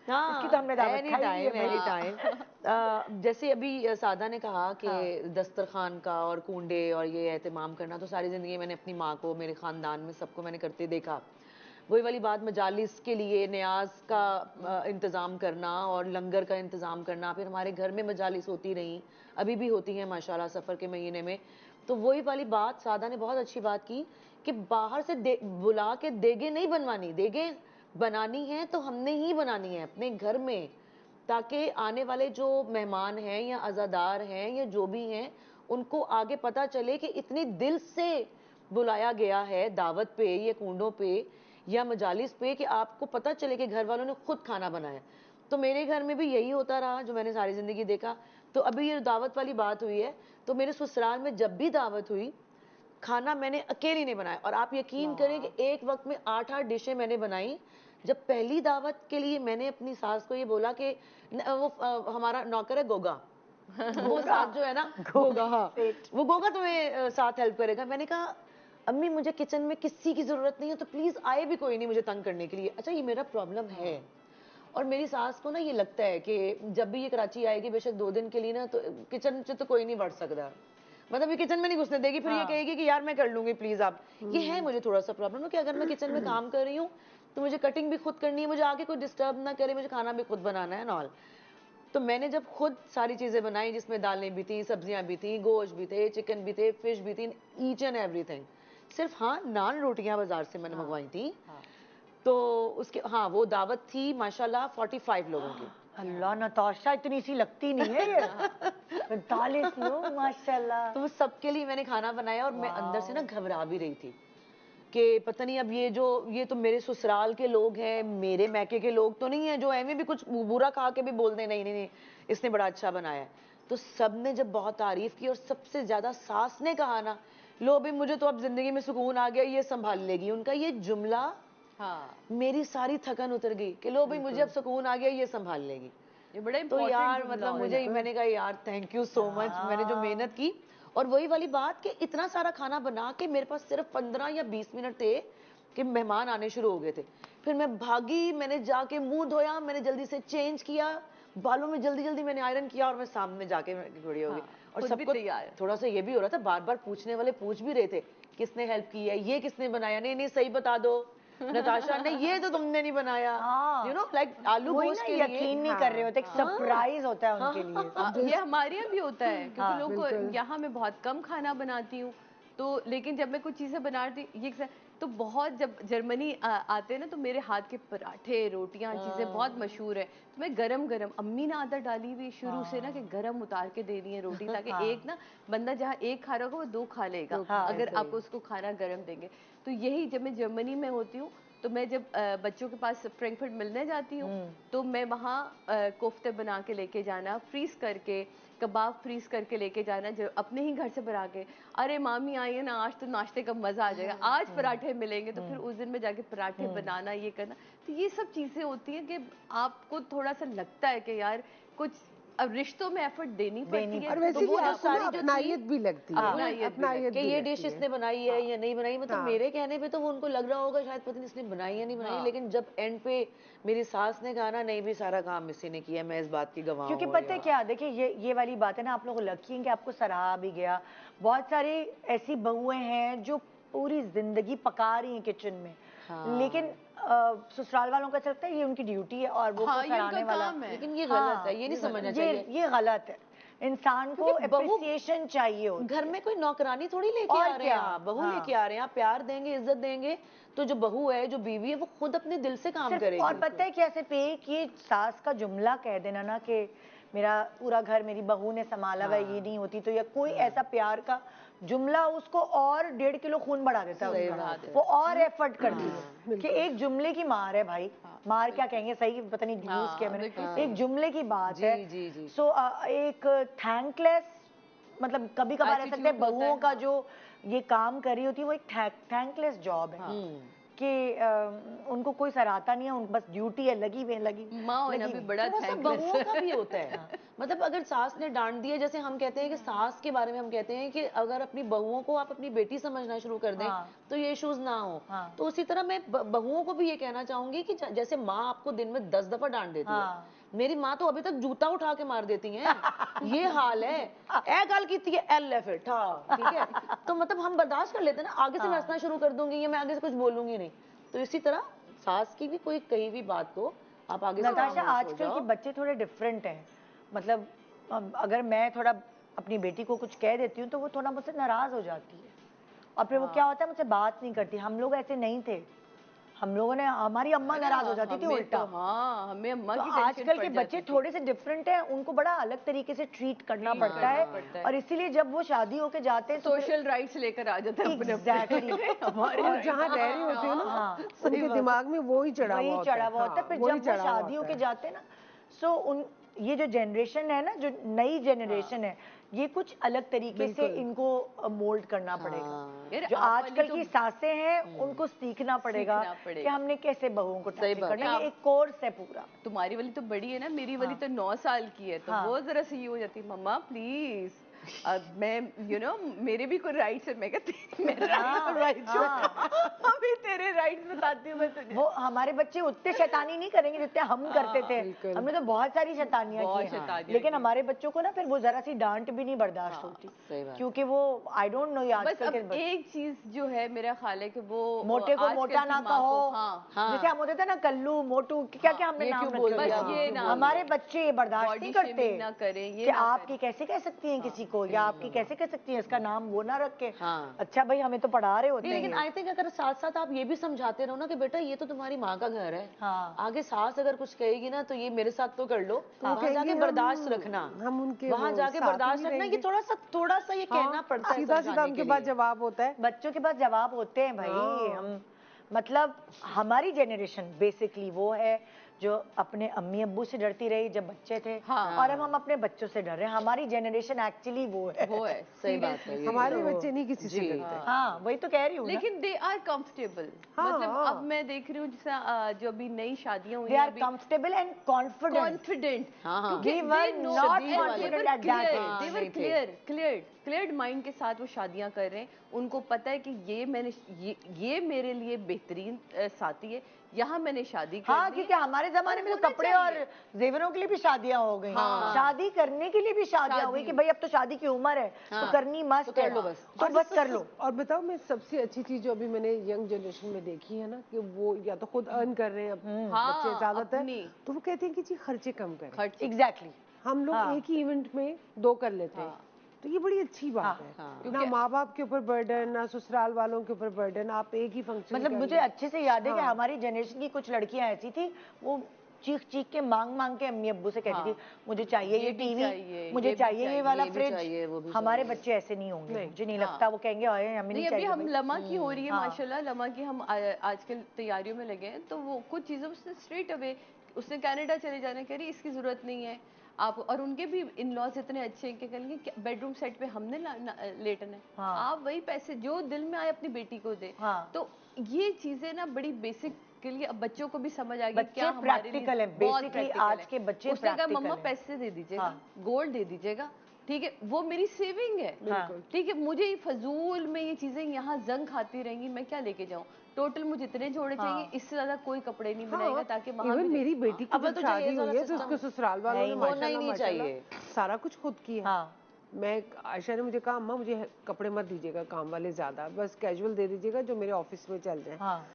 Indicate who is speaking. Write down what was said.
Speaker 1: इसकी तो हमने दावत खाई है
Speaker 2: एनी टाइम। जैसे अभी सादा ने कहा कि दस्तरखान का और कूंडे और ये एहतमाम करना, तो सारी ज़िंदगी मैंने अपनी माँ को, मेरे ख़ानदान में सबको मैंने करते देखा। वही वाली बात, मजालिस के लिए न्याज का इंतज़ाम करना और लंगर का इंतज़ाम करना, फिर हमारे घर में मजालिस होती रहीं, अभी भी होती हैं माशाल्लाह सफ़र के महीने में। तो वही वाली बात सादा ने बहुत अच्छी बात की कि बाहर से बुला के देगे नहीं बनवानी, देगे बनानी है तो हमने ही बनानी है अपने घर में, ताकि आने वाले जो मेहमान हैं या अज़ादार हैं या जो भी हैं, उनको आगे पता चले कि इतनी दिल से बुलाया गया है दावत पे या कूंडों पे या मजालिस पे, कि आपको पता चले कि घर वालों ने खुद खाना बनाया। तो मेरे घर में भी यही होता रहा जो मैंने सारी ज़िंदगी देखा। तो अभी ये दावत वाली बात हुई है, तो मेरे ससुराल में जब भी दावत हुई, खाना मैंने अकेली नहीं बनाया। और आप यकीन करें कि एक वक्त में 8-8 डिशें मैंने बनाई। जब पहली दावत के लिए मैंने अपनी सास को ये बोला कि हमारा नौकर है गोगा, वो साथ जो है ना गोगा, हाँ वो गोगा तुम्हें साथ हेल्प करेगा। मैंने कहा अम्मी मुझे किचन में किसी की जरूरत नहीं है, तो प्लीज आए भी कोई नहीं मुझे तंग करने के लिए। अच्छा ये मेरा प्रॉब्लम है। और मेरी सास को ना ये लगता है कि जब भी ये कराची आएगी बेशक 2 दिन के लिए ना, तो किचन से तो कोई नहीं बढ़ सकता, मतलब ये किचन में नहीं घुसने देगी। फिर ये कहेगी कि यार मैं कर लूंगी प्लीज आप। ये है मुझे थोड़ा सा प्रॉब्लम कि अगर मैं किचन में काम कर रही हूँ तो मुझे कटिंग भी खुद करनी है, मुझे आगे कोई डिस्टर्ब ना करे, मुझे खाना भी खुद बनाना है नॉल। तो मैंने जब खुद सारी चीजें बनाई, जिसमें दालें भी थी, सब्जियां भी थी, गोश्त भी थे, चिकन भी थे, फिश भी थी, ईच एंड एवरीथिंग। सिर्फ हाँ नान रोटियां बाजार से मैंने मंगवाई थी। तो उसके हाँ वो दावत थी माशाल्लाह 45 लोगों की।
Speaker 1: अल्लाह नताशा इतनी सी लगती नहीं है ये। 45 लोग माशाल्लाह।
Speaker 2: तो सबके लिए मैंने खाना बनाया और मैं अंदर से ना घबरा भी रही थी कि पता नहीं अब ये तो मेरे ससुराल के लोग हैं, मेरे मैके के लोग तो नहीं है जो ऐਵੇਂ भी कुछ बुरा खा के भी बोल दे नहीं नहीं नहीं इसने बड़ा अच्छा बनाया है। तो सब ने जब बहुत तारीफ की और सबसे ज्यादा सास ने कहा ना, लो भी मुझे तो अब जिंदगी में सुकून आ गया, ये संभाल लेगी। उनका ये जुमला मेरी सारी थकन उतर गई कि लो भाई मुझे अब सुकून आ गया, ये संभाल लेगी।
Speaker 3: ये बड़ा
Speaker 2: तो
Speaker 3: इम्पोर्टेंट
Speaker 2: यार मतलब मुझे, मैंने कहा यार थैंक यू सो मच, मैंने जो मेहनत की। और वही वाली बात कि इतना सारा खाना बना के मेरे पास सिर्फ 15 या 20 मिनट थे कि मेहमान आने शुरू हो गए थे। फिर मैं भागी, मैंने जाके मुंह धोया, मैंने जल्दी से चेंज किया, बालों में जल्दी जल्दी मैंने आयरन किया और मैं सामने जाके खड़ी हो गई। और सबको थोड़ा सा ये भी हो रहा था, बार बार पूछने वाले पूछ भी रहे थे किसने हेल्प की है, ये किसने बनाया, नहीं नहीं सही बता दो नताशा ने, ये तो तुमने नहीं बनाया। यू नो लाइक आलू गोश्त के लिए
Speaker 1: यकीन नहीं कर रहे होते, एक सरप्राइज होता है उनके लिए।
Speaker 3: ये हमारे यहाँ भी होता है क्योंकि लोग यहाँ मैं बहुत कम खाना बनाती हूँ, तो लेकिन जब मैं कुछ चीज़ें बनाती ये तो बहुत, जब जर्मनी आते हैं ना तो मेरे हाथ के पराठे रोटियाँ चीज़ें बहुत मशहूर है। तो मैं गरम गरम, अम्मी ने आदत डाली हुई शुरू से ना कि गरम उतार के देनी है रोटी, ताकि एक ना बंदा जहाँ एक खा रहा होगा वो 2 खा लेगा अगर आप उसको खाना गरम देंगे। तो यही जब मैं जर्मनी में होती हूँ तो मैं जब बच्चों के पास फ्रैंकफर्ट मिलने जाती हूँ तो मैं वहाँ कोफ्ते बना के लेके जाना, फ्रीज करके कबाब फ्रीज करके लेके जाना, जो अपने ही घर से बना के, अरे मामी आई है ना आज तो नाश्ते का मजा आ जाएगा, आज पराठे मिलेंगे, तो फिर उस दिन में जाके पराठे बनाना, ये करना। तो ये सब चीजें होती हैं कि आपको थोड़ा सा लगता है कि यार कुछ अब रिश्तों में एफर्ट देनी पड़ती है।
Speaker 4: और वैसे
Speaker 2: तो वो
Speaker 4: ही
Speaker 2: जो
Speaker 4: आपको ना
Speaker 2: सारी जो
Speaker 4: अपनायत भी लगती है, अपनायत
Speaker 2: कि
Speaker 4: भी
Speaker 2: ये
Speaker 4: लगती
Speaker 2: डिश
Speaker 4: है।
Speaker 2: इसने बनाई है या नहीं बनाई, मतलब मेरे कहने पे तो वो उनको लग रहा होगा शायद पता नहीं इसने बनाई या नहीं बनाई, लेकिन जब एंड पे मेरी सास ने कहा ना नहीं भी सारा काम इसी ने किया, मैं इस बात की गवाह हूँ।
Speaker 1: क्योंकि पता है क्या, देखिए ये वाली बात है ना, आप लोग लकी हैं कि आपको सराहा भी गया। बहुत सारी ऐसी बहुएं हैं जो पूरी जिंदगी पका रही हैं किचन में, लेकिन ससुराल वालों का चलता है ये उनकी ड्यूटी है और वो सराहने वाला,
Speaker 2: लेकिन ये गलत है, ये नहीं समझना चाहिए,
Speaker 1: ये गलत है। इंसान को एप्रिसिएशन चाहिए होती
Speaker 2: घर में कोई नौकरानी थोड़ी लेके आ रहे हैं आप, बहू लेके आ रहे हैं, आप प्यार देंगे इज्जत देंगे तो जो बहू है जो बीवी है वो खुद अपने दिल से काम करेगी।
Speaker 1: और पता है क्या, सिर्फ एक ये सास का जुमला कह देना ना कि मेरा पूरा घर मेरी बहू ने संभाला हुआ, ये नहीं होती तो, या कोई ऐसा प्यार का जुमला उसको और 1.5 किलो खून बढ़ा देता है उसका, वो और एफर्ट करती है कि एक जुमले की मार है भाई, मार क्या कहेंगे सही पता नहीं यूज किया मैंने, एक जुमले की बात है। सो एक थैंकलेस, मतलब कभी कभार ऐसा लगता है बहुओं का जो ये काम कर रही होती है वो एक थैंकलेस जॉब है। कि उनको कोई सराहता नहीं है, उन बस ड्यूटी है, लगी हुई है, लगी
Speaker 3: माँ होना
Speaker 1: लगी
Speaker 3: भी
Speaker 1: हुई।
Speaker 3: बड़ा
Speaker 2: थोड़ा सा
Speaker 3: थैंकलेस
Speaker 2: बहुओं का भी होता है। मतलब अगर सास ने डांट दिया, जैसे हम कहते हैं कि सास के बारे में हम कहते हैं कि अगर अपनी बहुओं को आप अपनी बेटी समझना शुरू कर दें
Speaker 1: हाँ।
Speaker 2: तो ये इश्यूज ना हो।
Speaker 1: हाँ।
Speaker 2: तो उसी तरह मैं बहुओं को भी ये कहना चाहूंगी कि जैसे माँ आपको दिन में 10 दफा डांट देती है,
Speaker 1: हाँ।
Speaker 2: मेरी माँ तो अभी तक जूता उठा के मार देती हैं। ये हाल है। ए गल की है एल है फिर ठा, ठीक है। तो मतलब हम बर्दाश्त कर लेते हैं ना, आगे से मैं हंसना शुरू कर दूंगी या मैं आगे से कुछ बोलूंगी नहीं। तो इसी तरह सास की भी कोई कहीं भी बात को आप आगे से
Speaker 1: नताशा,
Speaker 2: खामोश हो
Speaker 1: आजकल
Speaker 2: जाओ।
Speaker 1: के बच्चे थोड़े डिफरेंट हैं। मतलब अगर मैं थोड़ा अपनी बेटी को कुछ कह देती हूँ तो वो थोड़ा मुझसे नाराज हो जाती है, और फिर वो क्या होता है, मुझसे बात नहीं करती। हम लोग ऐसे नहीं थे, हम लोगों ने, हमारी अम्मा नाराज हो जाती थी
Speaker 3: हमें
Speaker 1: उल्टा।
Speaker 3: तो हाँ, हमें अम्मा
Speaker 1: तो
Speaker 3: की टेंशन
Speaker 1: आजकल
Speaker 3: पड़
Speaker 1: के
Speaker 3: जाती
Speaker 1: बच्चे
Speaker 3: थी।
Speaker 1: थोड़े से डिफरेंट हैं, उनको बड़ा अलग तरीके से ट्रीट करना
Speaker 3: Treat
Speaker 1: पड़ता
Speaker 3: करना
Speaker 1: है,
Speaker 3: पड़ता है।
Speaker 1: और इसीलिए जब वो शादी होके जाते हैं तो फिर-
Speaker 3: सोशल राइट्स लेकर आ जाते हैं अपने
Speaker 1: Exactly.
Speaker 3: हमारे
Speaker 4: और
Speaker 3: rights
Speaker 4: जहाँ रह रही होती है ना,
Speaker 1: हाँ,
Speaker 4: उनके दिमाग में वो ही चढ़ा हुआ
Speaker 1: वही
Speaker 4: होता है।
Speaker 1: चढ़ा हुआ होता है। फिर
Speaker 4: वही
Speaker 1: जब वो
Speaker 4: चढ़ा हुआ
Speaker 1: शादी
Speaker 4: होता
Speaker 1: होके
Speaker 4: है।
Speaker 1: जाते हैं ना, सो उन ये जो जनरेशन है ना, जो नई जनरेशन है, ये कुछ अलग तरीके से इनको मोल्ड करना पड़ेगा।
Speaker 3: यार,
Speaker 1: जो
Speaker 3: आप वाली
Speaker 1: आजकल
Speaker 3: तो
Speaker 1: की सासें हैं उनको सीखना पड़ेगा
Speaker 3: सीखना
Speaker 1: कि
Speaker 3: पड़ेगा।
Speaker 1: हमने कैसे बहुओं को
Speaker 2: सही
Speaker 1: टैकल
Speaker 2: बात
Speaker 1: करना
Speaker 3: है।
Speaker 1: है। ये एक कोर्स है पूरा।
Speaker 3: तुम्हारी वाली तो बड़ी है ना, मेरी वाली तो 9 साल की है, तो
Speaker 1: हाँ।
Speaker 3: वो जरा सी ये हो जाती है, मम्मा प्लीज अब मैं मेरे भी कोई राइट्स है। मैं कहती मेरे राइट्स अभी तेरे राइट्स बताती हूँ मैं तुझे।
Speaker 1: वो हमारे बच्चे उतने शैतानी नहीं करेंगे जितने हम करते थे।
Speaker 4: बिल्कुल।
Speaker 1: हमने तो बहुत सारी शैतानियां
Speaker 3: बहुत
Speaker 1: की हैं,
Speaker 3: शैतानियां
Speaker 1: लेकिन
Speaker 3: की।
Speaker 1: हमारे बच्चों को ना फिर वो जरा सी डांट भी नहीं बर्दाश्त होती,
Speaker 2: सही बात।
Speaker 1: क्योंकि वो आई डोंट नो,
Speaker 3: बस
Speaker 1: आजकल
Speaker 3: अब
Speaker 1: के बच्चे
Speaker 3: एक चीज जो है मेरा ख्याल है कि वो
Speaker 1: मोटे को
Speaker 3: आजकल
Speaker 1: मोटा
Speaker 3: की
Speaker 1: ना
Speaker 3: माँ को,
Speaker 1: कहो।
Speaker 3: हाँ,
Speaker 1: जैसे हम होते थे ना, कल्लू, मोटू, क्या क्या हमने
Speaker 2: ये
Speaker 1: नाम
Speaker 2: क्यों बोल
Speaker 1: रखे
Speaker 2: दिया,
Speaker 1: होते
Speaker 3: बस
Speaker 1: थे।
Speaker 3: ये ना
Speaker 1: हमारे बच्चे ये बर्दाश्त
Speaker 3: बॉडी
Speaker 1: नहीं करते
Speaker 3: शेमिंग ना करें, ये
Speaker 1: कि
Speaker 3: ना
Speaker 1: आपकी कैसे कह सकती हैं किसी को, या आपकी कैसे कह सकती हैं, इसका नाम वो ना रख के।
Speaker 2: हाँ।
Speaker 1: अच्छा भाई, हमें तो पढ़ा रहे होते
Speaker 2: नहीं,
Speaker 1: हैं
Speaker 2: लेकिन
Speaker 1: ये।
Speaker 2: आई थिंक अगर साथ साथ आप ये भी समझाते रहो ना कि बेटा ये तो तुम्हारी माँ का घर है,
Speaker 1: हाँ।
Speaker 2: आगे सास अगर कुछ कहेगी ना तो ये मेरे साथ तो कर लो, वहां
Speaker 4: कहेंगे
Speaker 2: जाके
Speaker 4: हम-
Speaker 2: बर्दाश्त रखना,
Speaker 4: हम उनके
Speaker 2: वहां
Speaker 4: वो
Speaker 2: जाके
Speaker 4: साथ ही
Speaker 2: बर्दाश्त
Speaker 4: नहीं
Speaker 2: रखना। ये
Speaker 4: रहेंगे।
Speaker 2: थोड़ा सा ये कहना पड़ता है
Speaker 4: सीधा सीधा
Speaker 2: समझाने
Speaker 4: उनके
Speaker 2: के
Speaker 4: पास
Speaker 2: लिए।
Speaker 4: जवाब होता है।
Speaker 1: बच्चों के पास जवाब होते हैं भाई। हम मतलब हमारी जनरेशन बेसिकली वो है जो अपने अम्मी अब्बू से डरती रही जब बच्चे थे,
Speaker 3: हाँ।
Speaker 1: और हम अपने बच्चों से डर रहे हैं। हमारी जनरेशन एक्चुअली वो है।
Speaker 3: वो है
Speaker 2: सही बात है ये।
Speaker 4: हमारे बच्चे नहीं किसी से
Speaker 2: जी।
Speaker 4: डरते।
Speaker 1: हाँ, वही तो कह रही हूँ ना।
Speaker 3: लेकिन दे आर कंफर्टेबल।
Speaker 4: हाँ,
Speaker 3: मतलब
Speaker 4: हाँ।
Speaker 3: अब मैं देख रही हूँ जैसे जो अभी नई शादियां हुई
Speaker 1: दे
Speaker 3: हैं
Speaker 1: आर
Speaker 3: अभी,
Speaker 1: कंफर्टेबल एंड कॉन्फिडेंट।
Speaker 3: कॉन्फिडेंट,
Speaker 2: हाँ, हाँ।
Speaker 3: क्योंकि
Speaker 1: We were
Speaker 3: they know
Speaker 1: not
Speaker 3: and they
Speaker 1: confident
Speaker 3: were
Speaker 1: at that
Speaker 3: clear,
Speaker 1: age.
Speaker 3: they were
Speaker 2: नहीं थे।
Speaker 3: cleared माइंड के साथ वो शादियां कर रहे हैं। उनको पता है कि ये मेरे लिए बेहतरीन साथी है, यहाँ मैंने शादी
Speaker 1: हाँ,
Speaker 3: करनी
Speaker 1: क्योंकि
Speaker 3: है।
Speaker 1: हमारे जमाने में तो
Speaker 3: होना
Speaker 1: कपड़े
Speaker 3: चाहिए।
Speaker 1: और जेवरों के लिए भी शादियां हो गई।
Speaker 3: हाँ।
Speaker 1: शादी करने के लिए भी शादियां हो गई
Speaker 3: शादी।
Speaker 1: कि भाई अब तो शादी की उम्र है, तो करनी मस्त
Speaker 2: तो
Speaker 1: है,
Speaker 2: कर लो बस।
Speaker 1: तो बस कर लो।
Speaker 4: और बताओ, मैं सबसे अच्छी चीज जो अभी मैंने यंग जनरेशन में देखी है ना, कि वो या तो खुद अर्न कर रहे हैं
Speaker 3: हाँ,
Speaker 4: बच्चे ज्यादातर,
Speaker 3: अपनी।
Speaker 4: तो वो कहते हैं कि जी खर्चे कम करें।
Speaker 3: खर्च
Speaker 1: एग्जैक्टली।
Speaker 4: हम लोग
Speaker 1: हाँ।
Speaker 4: एक ही इवेंट में 2 कर लेते हैं, तो ये बड़ी अच्छी बात है। ना
Speaker 3: क्योंकि-
Speaker 4: माँ बाप के ऊपर बर्डन, ना ससुराल वालों के ऊपर बर्डन, आप एक ही फंक्शन
Speaker 1: मतलब मुझे अच्छे से याद है कि हमारी जनरेशन की कुछ लड़कियां ऐसी थी, वो चीख चीख के मांग मांग के अम्मी अब्बू से कहती थी, मुझे चाहिए ये
Speaker 3: ये भी
Speaker 1: टीवी,
Speaker 3: चाहिए,
Speaker 1: मुझे
Speaker 3: ये भी
Speaker 1: चाहिए ये
Speaker 3: चाहिए,
Speaker 1: वाला
Speaker 2: ये भी
Speaker 1: फ्रिज।
Speaker 2: चाहिए, वो भी
Speaker 1: हमारे बच्चे ऐसे नहीं होंगे, मुझे नहीं लगता। वो कहेंगे हमें
Speaker 3: नहीं,
Speaker 1: नहीं
Speaker 3: अभी
Speaker 1: चाहिए
Speaker 3: हम
Speaker 1: भाई।
Speaker 3: लमा की हो रही है
Speaker 1: हाँ।
Speaker 3: माशाल्लाह, लमा की हम आजकल तैयारियों में लगे हैं, तो वो कुछ चीज़ों से स्ट्रेट अवे उसने कनाडा चले जाने कह रही इसकी ज़रूरत नहीं है आप, और उनके भी इन लॉज इतने अच्छे हैं कि कहेंगे बेडरूम सेट पे हमने लेटना है,
Speaker 1: हाँ।
Speaker 3: आप वही पैसे जो दिल में आए अपनी बेटी को दे।
Speaker 1: हाँ।
Speaker 3: तो ये चीज़ें ना बड़ी बेसिक के लिए अब बच्चों को भी समझ आ गई
Speaker 1: बच्चे
Speaker 3: क्या हमारे लिए
Speaker 1: practical हैं,
Speaker 3: बहुत
Speaker 1: basically
Speaker 3: practical
Speaker 1: आज
Speaker 3: है।
Speaker 1: के बच्चे
Speaker 3: उसने कहा
Speaker 1: practical
Speaker 3: मम्मा
Speaker 1: हैं।
Speaker 3: पैसे दे दीजिएगा,
Speaker 1: हाँ।
Speaker 3: गोल्ड दे दीजिएगा, ठीक है, वो मेरी सेविंग है।
Speaker 1: बिल्कुल।
Speaker 3: ठीक है, मुझे ये फजूल में ये चीजें यहाँ जंग खाती रहेंगी, मैं क्या लेके जाऊँ? टोटल मुझे इतने जोड़े
Speaker 1: हाँ।
Speaker 3: चाहिए, इससे ज्यादा कोई कपड़े नहीं बनाएगा, ताकि वहाँ
Speaker 4: इवन
Speaker 3: भी
Speaker 4: मेरी बेटी की
Speaker 2: अब
Speaker 4: जब
Speaker 2: तो
Speaker 4: शादी
Speaker 2: जहेज वाला
Speaker 4: हुई है तो
Speaker 2: सिस्टम
Speaker 4: उसके ससुराल वालों ने
Speaker 1: नहीं,
Speaker 2: होना ही
Speaker 4: माशाल्लाह
Speaker 2: नहीं
Speaker 4: माशाल्लाह
Speaker 2: चाहिए।
Speaker 4: सारा कुछ खुद किया।
Speaker 1: हाँ।
Speaker 4: मैं आयशा ने मुझे कहा अम्मा मुझे कपड़े मत दीजिएगा काम वाले ज्यादा, बस कैजुअल दे दीजिएगा जो मेरे ऑफिस में चल जाए।
Speaker 1: हाँ।